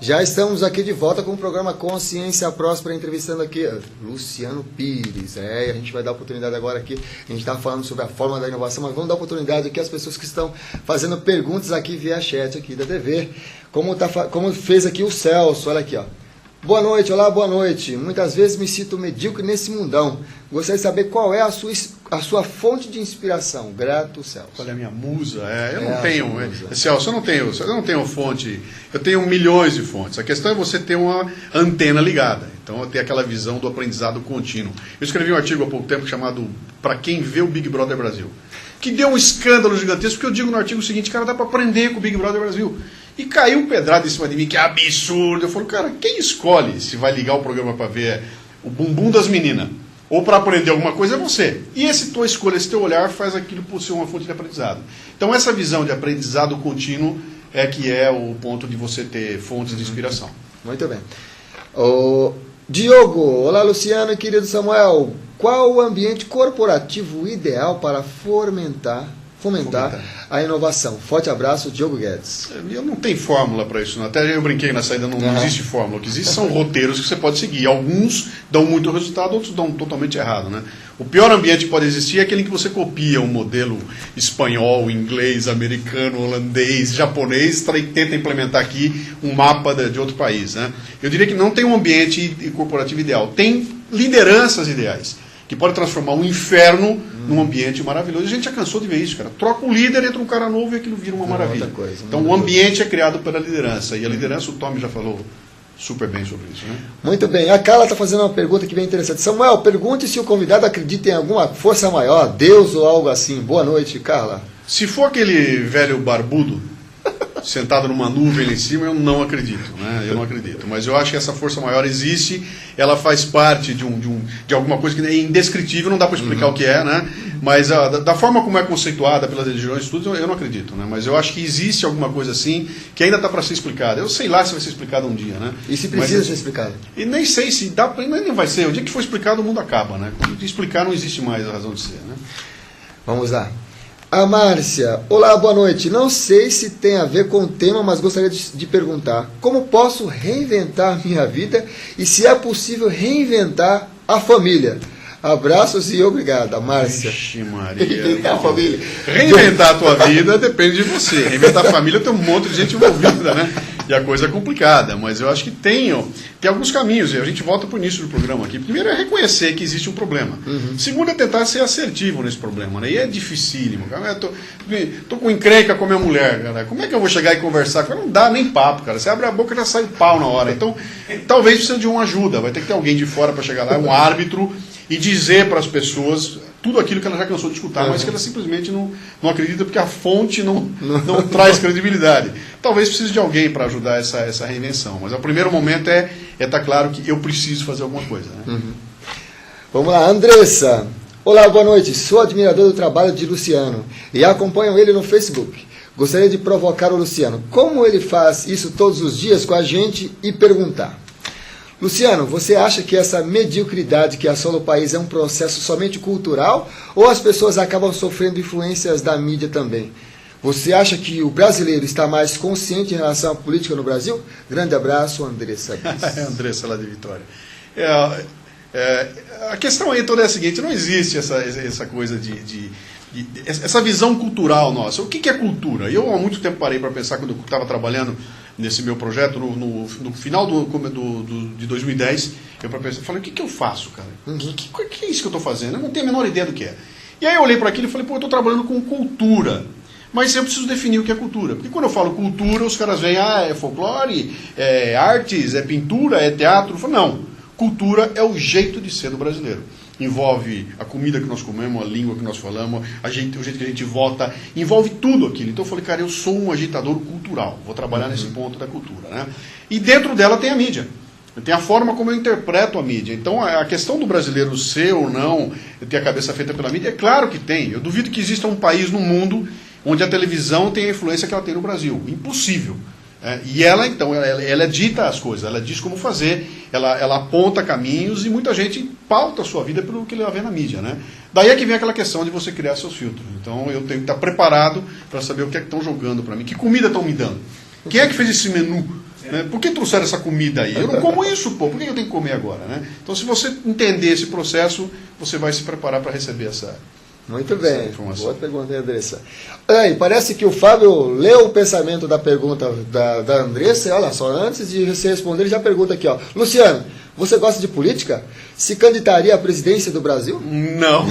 Já estamos aqui de volta com o programa Consciência Próspera, entrevistando aqui Luciano Pires. A gente vai dar oportunidade agora aqui, a gente está falando sobre a forma da inovação, mas vamos dar oportunidade aqui às pessoas que estão fazendo perguntas aqui via chat aqui da TV, como fez aqui o Celso, olha aqui, ó. Boa noite, olá, boa noite. Muitas vezes me sinto medíocre nesse mundão. Gostaria de saber qual é a sua fonte de inspiração. Grato, Celso. Qual é a minha musa? Eu não tenho, Celso, eu não tenho fonte. Eu tenho milhões de fontes. A questão é você ter uma antena ligada. Então, eu tenho aquela visão do aprendizado contínuo. Eu escrevi um artigo há pouco tempo chamado Para Quem Vê o Big Brother Brasil, que deu um escândalo gigantesco, porque eu digo no artigo o seguinte, cara, dá para aprender com o Big Brother Brasil. E caiu um pedrado em cima de mim, que é absurdo. Eu falo, cara, quem escolhe se vai ligar o programa para ver o bumbum das meninas ou para aprender alguma coisa é você. E essa tua escolha, esse teu olhar faz aquilo por ser uma fonte de aprendizado. Então essa visão de aprendizado contínuo é que é o ponto de você ter fontes de inspiração. Muito bem. Diogo, olá Luciano e querido Samuel. Qual o ambiente corporativo ideal para fomentar a inovação? Forte abraço, Diogo Guedes. Eu não tenho fórmula para isso, não. Até eu brinquei na saída, não existe fórmula. O que existe são roteiros que você pode seguir. Alguns dão muito resultado, outros dão totalmente errado, né? O pior ambiente que pode existir é aquele em que você copia um modelo espanhol, inglês, americano, holandês, japonês, e tenta implementar aqui um mapa de outro país, né? Eu diria que não tem um ambiente corporativo ideal. Tem lideranças ideais, que pode transformar um inferno num ambiente maravilhoso. A gente já cansou de ver isso, cara. Troca um líder, entra um cara novo e aquilo vira uma maravilha. Então o ambiente é criado pela liderança. E a liderança, o Tommy já falou super bem sobre isso, né? Muito bem. A Carla está fazendo uma pergunta que bem interessante. Samuel, pergunte se o convidado acredita em alguma força maior, Deus ou algo assim. Boa noite, Carla. Se for aquele velho barbudo sentado numa nuvem lá em cima, eu não acredito, né? Eu não acredito. Mas eu acho que essa força maior existe, ela faz parte de alguma coisa que é indescritível, não dá para explicar o que é, né? Mas da forma como é conceituada pelas religiões e tudo, eu não acredito, né? Mas eu acho que existe alguma coisa assim que ainda está para ser explicada. Eu sei lá se vai ser explicado um dia, né? E se precisa ser explicado? E nem sei se dá, nem vai ser. O dia que for explicado, o mundo acaba, né? Quando explicar, não existe mais a razão de ser, né? Vamos lá. A Márcia, olá, boa noite. Não sei se tem a ver com o tema, mas gostaria de perguntar: como posso reinventar minha vida e se é possível reinventar a família? Abraços e obrigado, Márcia. Vixe, Maria. Reinventar a família. Reinventar a tua vida depende de você. Reinventar a família tem um monte de gente envolvida, né? E a coisa é complicada, mas eu acho que tem alguns caminhos, e a gente volta para o início do programa aqui. Primeiro é reconhecer que existe um problema. Segundo é tentar ser assertivo nesse problema, né? E é dificílimo, cara. Tô com encrenca com a minha mulher, cara. Como é que eu vou chegar e conversar? Não dá nem papo, cara. Você abre a boca e já sai o pau na hora. Então, talvez precise de uma ajuda. Vai ter que ter alguém de fora para chegar lá, um árbitro, e dizer para as pessoas tudo aquilo que ela já cansou de escutar, mas que ela simplesmente não acredita porque a fonte não traz credibilidade. Talvez precise de alguém para ajudar essa reinvenção, mas o primeiro momento é estar claro que eu preciso fazer alguma coisa, né? Vamos lá, Andressa. Olá, boa noite. Sou admirador do trabalho de Luciano e acompanho ele no Facebook. Gostaria de provocar o Luciano. Como ele faz isso todos os dias com a gente e perguntar: Luciano, você acha que essa mediocridade que assola o país é um processo somente cultural ou as pessoas acabam sofrendo influências da mídia também? Você acha que o brasileiro está mais consciente em relação à política no Brasil? Grande abraço, Andressa. Andressa lá de Vitória. A questão aí toda é a seguinte: não existe essa coisa essa visão cultural nossa. O que é cultura? Eu há muito tempo parei para pensar, quando eu estava trabalhando nesse meu projeto, no final de 2010, eu falei, o que eu faço, cara? O que é isso que eu estou fazendo? Eu não tenho a menor ideia do que é. E aí eu olhei para aquilo e falei, eu estou trabalhando com cultura. Mas eu preciso definir o que é cultura. Porque quando eu falo cultura, os caras veem, é folclore, é artes, é pintura, é teatro. Eu falo, não, cultura é o jeito de ser do brasileiro. Envolve a comida que nós comemos, a língua que nós falamos, o jeito que a gente vota, envolve tudo aquilo. Então eu falei, cara, eu sou um agitador cultural, vou trabalhar nesse ponto da cultura, né? E dentro dela tem a mídia, tem a forma como eu interpreto a mídia. Então a questão do brasileiro ser ou não ter a cabeça feita pela mídia, é claro que tem. Eu duvido que exista um país no mundo onde a televisão tem a influência que ela tem no Brasil. Impossível. E ela, então, ela dita as coisas, ela diz como fazer, ela aponta caminhos e muita gente pauta a sua vida pelo que ela vê na mídia, né? Daí é que vem aquela questão de você criar seus filtros. Então eu tenho que estar preparado para saber o que é que estão jogando para mim, que comida estão me dando, quem é que fez esse menu Né? Por que trouxeram essa comida aí? Eu não como isso, pô. Por que eu tenho que comer agora? Né? Então, se você entender esse processo, você vai se preparar para receber essa... Muito bem, boa pergunta, Andressa. Aí, parece que o Fábio leu o pensamento da pergunta da Andressa, e olha só, antes de você responder, ele já pergunta aqui, ó. Luciano, você gosta de política? Se candidaria à presidência do Brasil? Não.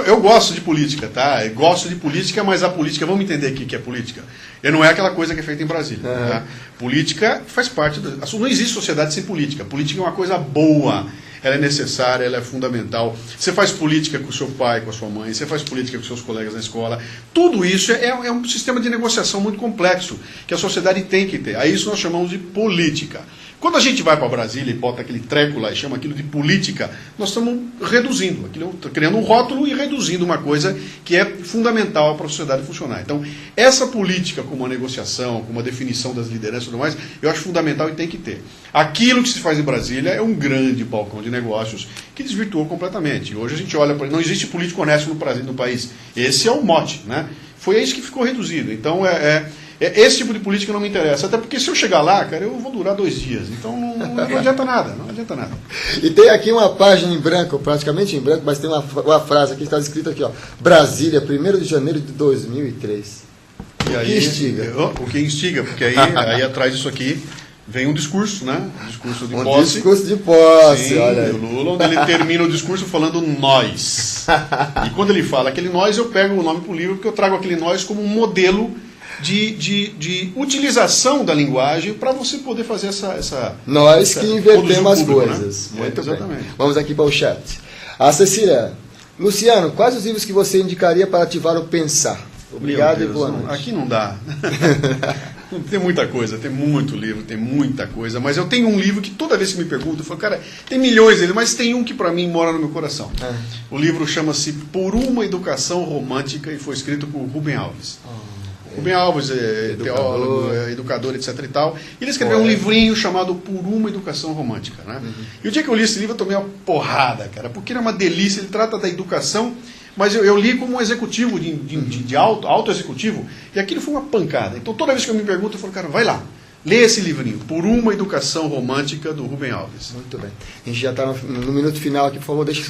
Eu gosto de política, tá? Eu gosto de política, mas a política, vamos entender aqui que é política. E não é aquela coisa que é feita em Brasília. Tá? Política faz parte não existe sociedade sem política. Política é uma coisa boa. Ela é necessária, ela é fundamental. Você faz política com o seu pai, com a sua mãe, você faz política com seus colegas na escola. Tudo isso é um sistema de negociação muito complexo, que a sociedade tem que ter. A isso nós chamamos de política. Quando a gente vai para Brasília e bota aquele treco lá e chama aquilo de política, nós estamos reduzindo, criando um rótulo e reduzindo uma coisa que é fundamental para a sociedade funcionar. Então, essa política como uma negociação, como uma definição das lideranças e tudo mais, eu acho fundamental e tem que ter. Aquilo que se faz em Brasília é um grande balcão de negócios que desvirtuou completamente. Hoje a gente olha para... Não existe político honesto no país. Esse é o mote, né? Foi isso que ficou reduzido. Então, esse tipo de política não me interessa. Até porque se eu chegar lá, cara, eu vou durar 2 dias. Então não adianta nada. Não adianta nada. E tem aqui uma página em branco, praticamente em branco, mas tem uma frase aqui que está escrita aqui, ó. Brasília, 1º de janeiro de 2003. E aí, o que instiga? O que instiga, porque aí atrás disso aqui vem um discurso, né? Um discurso de posse. Discurso de posse, sim, olha aí. Do Lula, onde ele termina o discurso falando nós. E quando ele fala aquele nós, eu pego o nome para o livro, porque eu trago aquele nós como um modelo de utilização da linguagem para você poder fazer essa nós que invertemos as coisas. Né? Muito exatamente. bem. Vamos aqui para o chat. A Cecília. Luciano, quais os livros que você indicaria para ativar o pensar? Obrigado e boa noite. Aqui não dá. Tem muita coisa, tem muito livro, tem muita coisa, mas eu tenho um livro que toda vez que me perguntam, eu falo, cara, tem milhões deles, mas tem um que para mim mora no meu coração. O livro chama-se Por uma Educação Romântica e foi escrito por Rubem Alves. Rubem Alves é teólogo, educador, etc. e tal. E ele escreveu um livrinho chamado Por uma Educação Romântica. Né? E o dia que eu li esse livro eu tomei uma porrada, cara, porque era uma delícia, ele trata da educação, mas eu li como um executivo, de auto-executivo, e aquilo foi uma pancada. Então toda vez que eu me pergunto, eu falo, cara, vai lá, lê esse livrinho, Por uma Educação Romântica, do Rubem Alves. Muito bem. A gente já está no minuto final aqui, por favor, deixe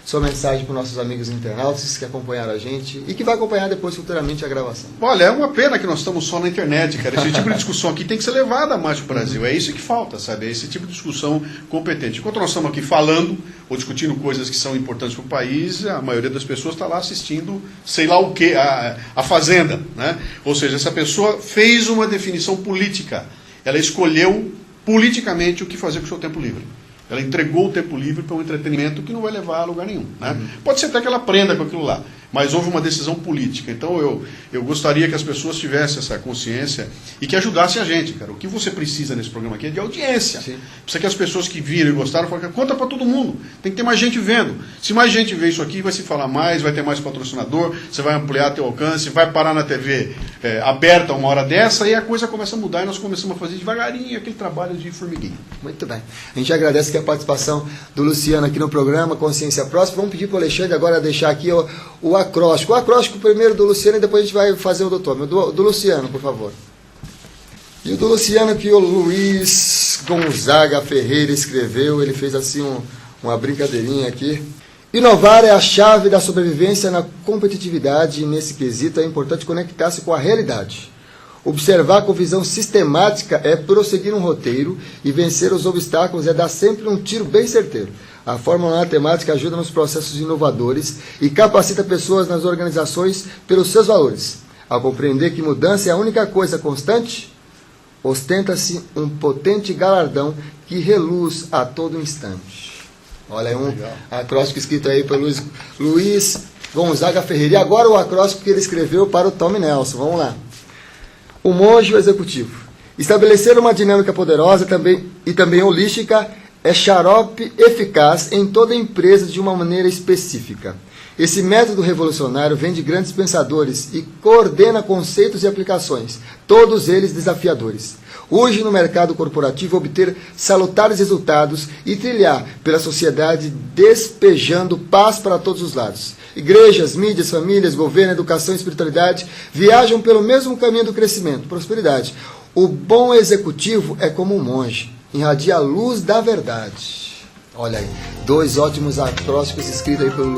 sua mensagem para os nossos amigos internautas que acompanharam a gente e que vai acompanhar depois futuramente a gravação. Olha, é uma pena que nós estamos só na internet, cara. Esse tipo de discussão aqui tem que ser levada mais para o Brasil. É isso que falta, sabe? É esse tipo de discussão competente. Enquanto nós estamos aqui falando ou discutindo coisas que são importantes para o país, a maioria das pessoas está lá assistindo, sei lá o que, a Fazenda, né? Ou seja, essa pessoa fez uma definição política. Ela escolheu politicamente o que fazer com o seu tempo livre. Ela entregou o tempo livre para um entretenimento que não vai levar a lugar nenhum. Né? Pode ser até que ela aprenda com aquilo lá, mas houve uma decisão política. Então eu gostaria que as pessoas tivessem essa consciência e que ajudassem a gente, cara. O que você precisa nesse programa aqui é de audiência. Sim. Precisa que as pessoas que viram e gostaram falem, conta para todo mundo. Tem que ter mais gente vendo. Se mais gente vê isso aqui, vai se falar mais, vai ter mais patrocinador, você vai ampliar teu alcance, vai parar na TV aberta uma hora dessa e a coisa começa a mudar e nós começamos a fazer devagarinho aquele trabalho de formiguinha. Muito bem. A gente agradece aqui a participação do Luciano aqui no programa Consciência Próxima. Vamos pedir para o Alexandre agora deixar aqui o acróstico. O acróstico primeiro do Luciano e depois a gente vai fazer o doutor. Do Luciano, por favor. E o do Luciano que o Luiz Gonzaga Ferreira escreveu, ele fez assim uma brincadeirinha aqui. Inovar é a chave da sobrevivência na competitividade e nesse quesito é importante conectar-se com a realidade. Observar com visão sistemática é prosseguir um roteiro e vencer os obstáculos é dar sempre um tiro bem certeiro. A fórmula matemática ajuda nos processos inovadores e capacita pessoas nas organizações pelos seus valores. Ao compreender que mudança é a única coisa constante, ostenta-se um potente galardão que reluz a todo instante. Olha, acróstico escrito aí pelo Luiz Gonzaga Ferreira. E agora o acróstico que ele escreveu para o Tommy Nelson. Vamos lá. O monge e o executivo. Estabelecer uma dinâmica poderosa e também holística é xarope eficaz em toda empresa de uma maneira específica. Esse método revolucionário vem de grandes pensadores e coordena conceitos e aplicações, todos eles desafiadores. Urge no mercado corporativo obter salutares resultados e trilhar pela sociedade despejando paz para todos os lados. Igrejas, mídias, famílias, governo, educação e espiritualidade viajam pelo mesmo caminho do crescimento, prosperidade. O bom executivo é como um monge, irradia a luz da verdade. Olha aí, 2 ótimos acrósticos escritos aí pelo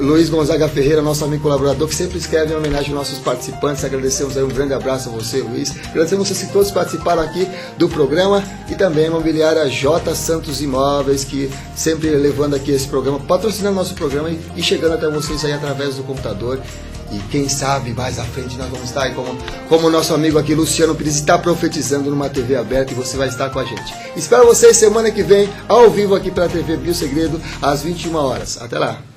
Luiz Gonzaga Ferreira, nosso amigo colaborador, que sempre escreve em homenagem aos nossos participantes. Agradecemos aí, um grande abraço a você, Luiz. Agradecemos vocês que todos participaram aqui do programa e também a imobiliária J. Santos Imóveis, que sempre levando aqui esse programa, patrocinando nosso programa e chegando até vocês aí através do computador. E quem sabe mais à frente nós vamos estar aí como o nosso amigo aqui, Luciano Pires, está profetizando numa TV aberta e você vai estar com a gente. Espero vocês semana que vem, ao vivo aqui pela TV Biosegredo, às 21 horas. Até lá!